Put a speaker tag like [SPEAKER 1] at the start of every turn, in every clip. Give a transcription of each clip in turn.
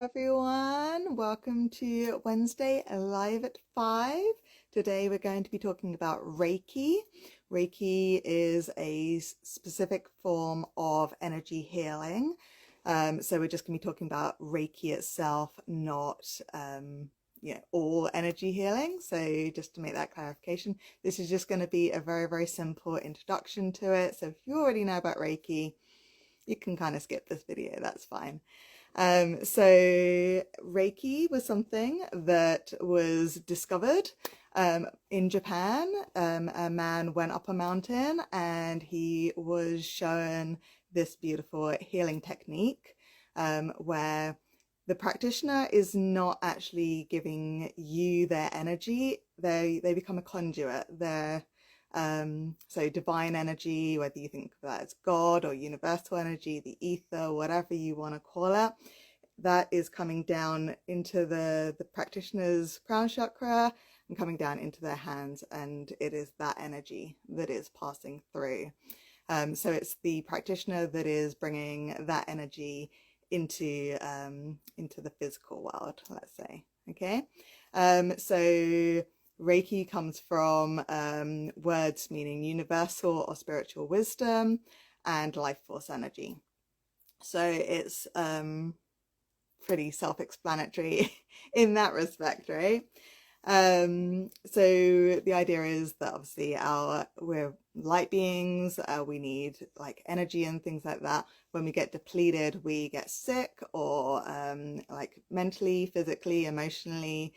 [SPEAKER 1] Everyone, welcome to Wednesday Live at 5. Today we're going to be talking about Reiki. Reiki is a specific form of energy healing. So we're just going to be talking about Reiki itself, not all energy healing. So just to make that clarification, this is just going to be a very, very simple introduction to it. So if you already know about Reiki, you can kind of skip this video, that's fine. So Reiki was something that was discovered in Japan. A man went up a mountain and he was shown this beautiful healing technique where the practitioner is not actually giving you their energy. They become a conduit. So divine energy, whether you think of that as God or universal energy, the ether, whatever you want to call it, that is coming down into the practitioner's crown chakra and coming down into their hands, and it is that energy that is passing through. So it's the practitioner that is bringing that energy into the physical world, let's say. Okay, so Reiki comes from words meaning universal or spiritual wisdom and life force energy. So it's pretty self-explanatory in that respect, right? So the idea is that obviously we're light beings, we need like energy and things like that. When we get depleted, we get sick, or like mentally, physically, emotionally,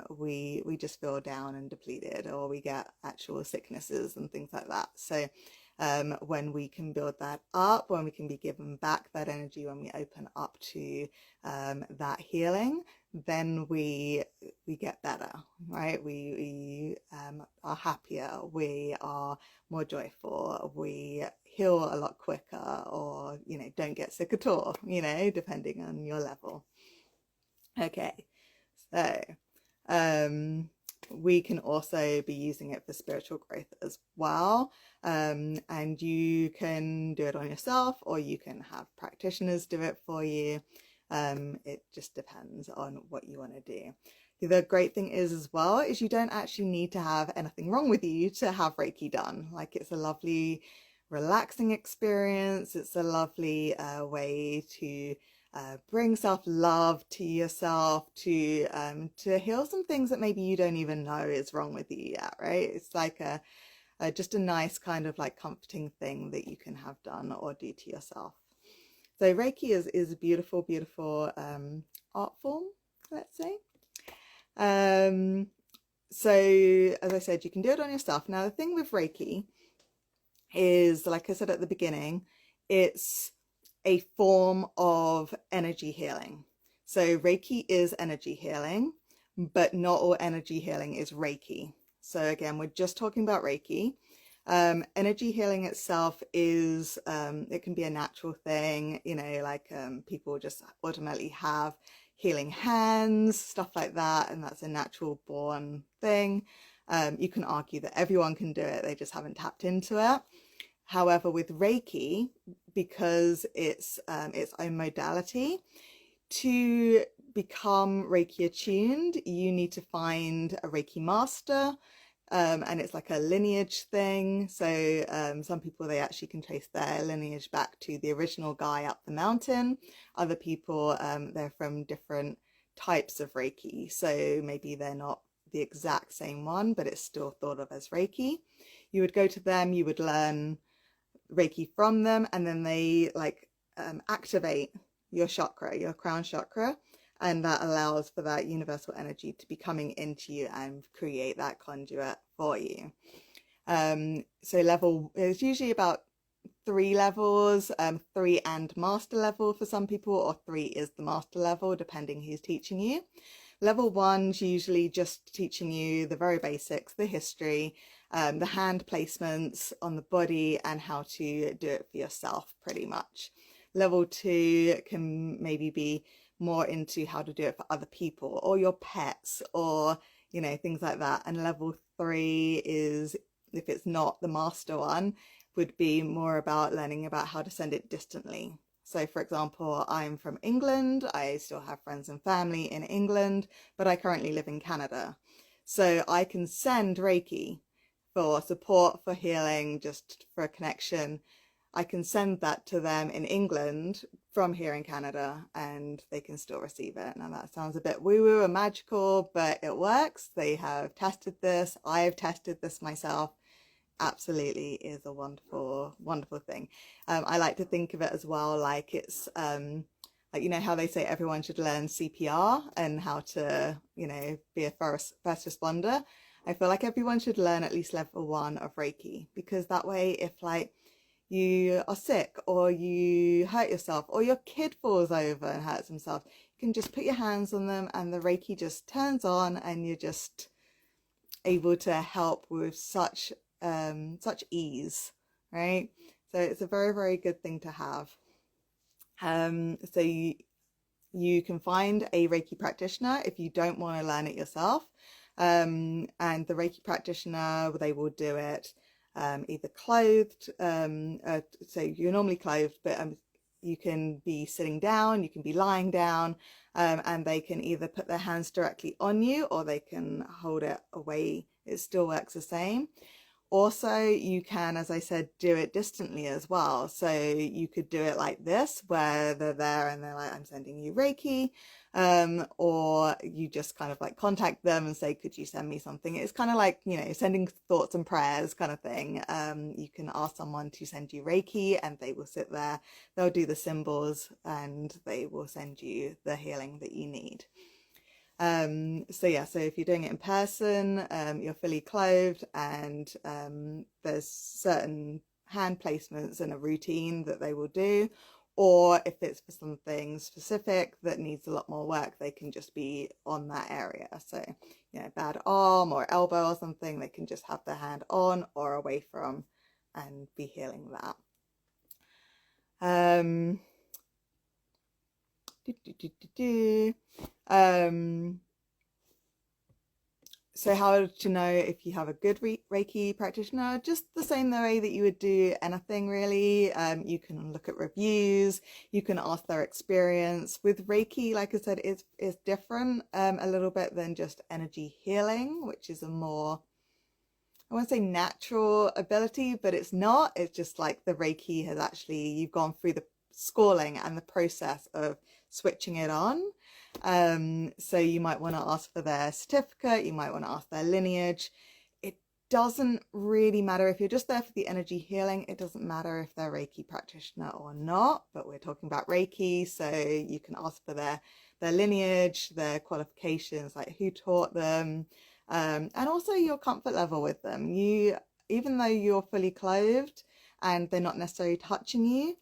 [SPEAKER 1] we just feel down and depleted, or we get actual sicknesses and things like that. So when we can build that up, when we can be given back that energy, when we open up to that healing, then we get better, right? We are happier, we are more joyful, we heal a lot quicker, or don't get sick at all, depending on your level. Okay, so we can also be using it for spiritual growth as well, and you can do it on yourself, or you can have practitioners do it for you. It just depends on what you want to do. The great thing is as well is you don't actually need to have anything wrong with you to have Reiki done. Like, it's a lovely relaxing experience. It's a lovely way to bring self-love to yourself, to heal some things that maybe you don't even know is wrong with you yet, right? It's like just a nice kind of like comforting thing that you can have done or do to yourself. So Reiki is a beautiful, beautiful art form, let's say. So as I said, you can do it on yourself. Now the thing with Reiki is, like I said at the beginning, it's a form of energy healing. So Reiki is energy healing, but not all energy healing is Reiki. So again, we're just talking about Reiki. Energy healing itself is, it can be a natural thing, like people just automatically have healing hands, stuff like that, and that's a natural born thing. You can argue that everyone can do it, they just haven't tapped into it. However, with Reiki, because it's its own modality, to become Reiki attuned, you need to find a Reiki master, and it's like a lineage thing. So some people, they actually can trace their lineage back to the original guy up the mountain. Other people, they're from different types of Reiki. So maybe they're not the exact same one, but it's still thought of as Reiki. You would go to them, you would learn Reiki from them, and then they activate your chakra, your crown chakra, and that allows for that universal energy to be coming into you and create that conduit for you. So level is usually about 3 levels, 3 and master level for some people, or 3 is the master level, depending who's teaching you. Level 1's usually just teaching you the very basics, the history, the hand placements on the body, and how to do it for yourself, pretty much. Level 2 can maybe be more into how to do it for other people or your pets, or things like that. And level 3 is, if it's not the master one, would be more about learning about how to send it distantly. So for example, I'm from England. I still have friends and family in England, but I currently live in Canada. So I can send Reiki for support, for healing, just for a connection. I can send that to them in England from here in Canada, and they can still receive it. Now that sounds a bit woo-woo and magical, but it works. They have tested this. I've tested this myself. Absolutely is a wonderful, wonderful thing. I like to think of it as well like it's like, you know, how they say everyone should learn CPR and how to, you know, be a first responder. I feel like everyone should learn at least level 1 of Reiki, because that way, if like you are sick or you hurt yourself or your kid falls over and hurts himself, you can just put your hands on them and the Reiki just turns on, and you're just able to help with such ease, right? So it's a very, very good thing to have. So you can find a Reiki practitioner if you don't want to learn it yourself. And the Reiki practitioner, they will do it either clothed, so you're normally clothed, but you can be sitting down, you can be lying down, and they can either put their hands directly on you or they can hold it away. It still works the same. Also, you can, as I said, do it distantly as well. So you could do it like this, where they're there and they're like, I'm sending you Reiki, or you just kind of like contact them and say, could you send me something? It's kind of like, you know, sending thoughts and prayers kind of thing. You can ask someone to send you Reiki and they will sit there, they'll do the symbols and they will send you the healing that you need. So yeah, so if you're doing it in person, you're fully clothed, and there's certain hand placements and a routine that they will do, or if it's for something specific that needs a lot more work, they can just be on that area. So, you know, bad arm or elbow or something, they can just have their hand on or away from and be healing that. So how to know if you have a good Reiki practitioner? Just the same way that you would do anything really. You can look at reviews, you can ask their experience. With Reiki, like I said, it's different a little bit than just energy healing, which is a more, I won't say natural ability, but it's not. It's just like the Reiki has actually, you've gone through the schooling and the process of switching it on. So you might want to ask for their certificate, you might want to ask their lineage. It doesn't really matter if you're just there for the energy healing. It doesn't matter if they're Reiki practitioner or not, but we're talking about Reiki, so you can ask for their lineage, their qualifications, like who taught them, and also your comfort level with them. Even though you're fully clothed and they're not necessarily touching you,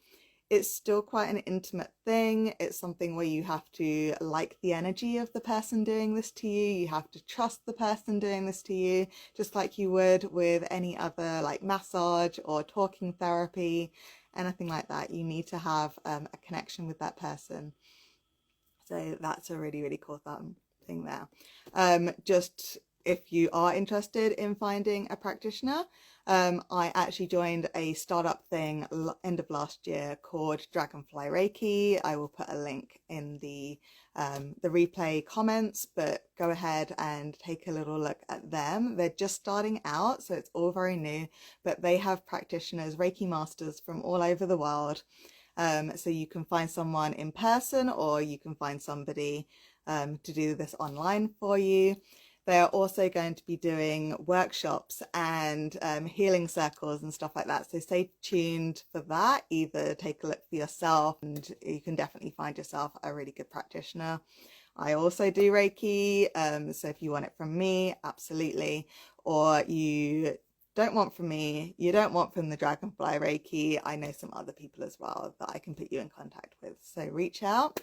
[SPEAKER 1] it's still quite an intimate thing. It's something where you have to like the energy of the person doing this to you. You have to trust the person doing this to you, just like you would with any other like massage or talking therapy, anything like that. You need to have a connection with that person. So that's a really, really cool thing there. Just if you are interested in finding a practitioner, I actually joined a startup thing end of last year called Dragonfly Reiki. I will put a link in the replay comments, but go ahead and take a little look at them. They're just starting out, so it's all very new, but they have practitioners, Reiki masters from all over the world. So you can find someone in person or you can find somebody to do this online for you. They are also going to be doing workshops and healing circles and stuff like that. So stay tuned for that. Either take a look for yourself and you can definitely find yourself a really good practitioner. I also do Reiki. So if you want it from me, absolutely. Or you don't want from me, you don't want from the Dragonfly Reiki, I know some other people as well that I can put you in contact with. So reach out.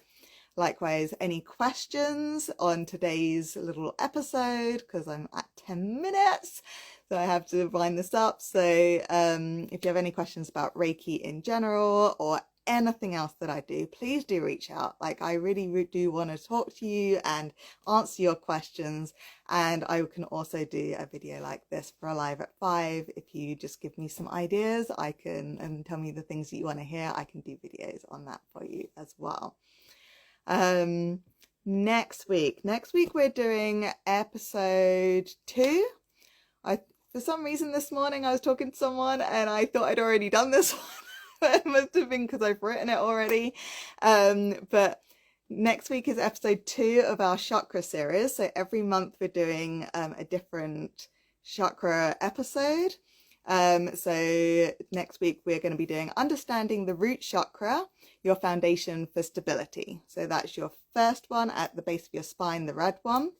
[SPEAKER 1] Likewise, any questions on today's little episode, because I'm at 10 minutes, so I have to wind this up. So if you have any questions about Reiki in general or anything else that I do, please do reach out. Like, I really do want to talk to you and answer your questions. And I can also do a video like this for Alive at 5. If you just give me some ideas, and tell me the things that you want to hear, I can do videos on that for you as well. Next week we're doing episode 2. For some reason this morning I was talking to someone and I thought I'd already done this one. It must have been because I've written it already. But next week is episode 2 of our chakra series. So every month we're doing a different chakra episode. So next week we're going to be doing understanding the root chakra, your foundation for stability. So that's your first one at the base of your spine, the red one.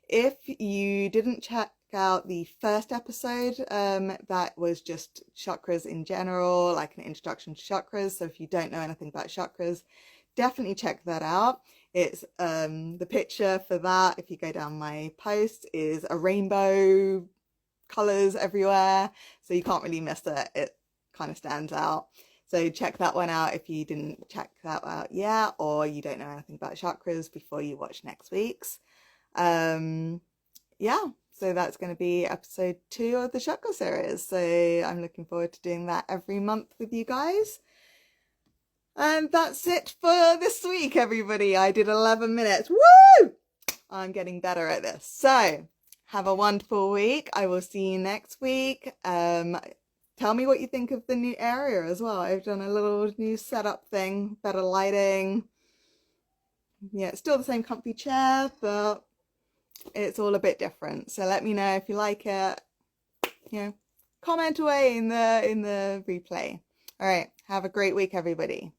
[SPEAKER 1] If you didn't check out the first episode, that was just chakras in general, like an introduction to chakras. So if you don't know anything about chakras, definitely check that out. It's the picture for that, if you go down my post, is a rainbow, colors everywhere, so you can't really miss it. It kind of stands out. So check that one out if you didn't check that out yet, or you don't know anything about chakras before you watch next week's. Yeah, so that's going to be episode 2 of the chakra series. So I'm looking forward to doing that every month with you guys. And that's it for this week, everybody. I did 11 minutes. Woo! I'm getting better at this. So have a wonderful week. I will see you next week. Tell me what you think of the new area as well. I've done a little new setup thing, better lighting. Yeah, it's still the same comfy chair, but it's all a bit different. So let me know if you like it. You know, comment away in the replay. All right, have a great week, everybody.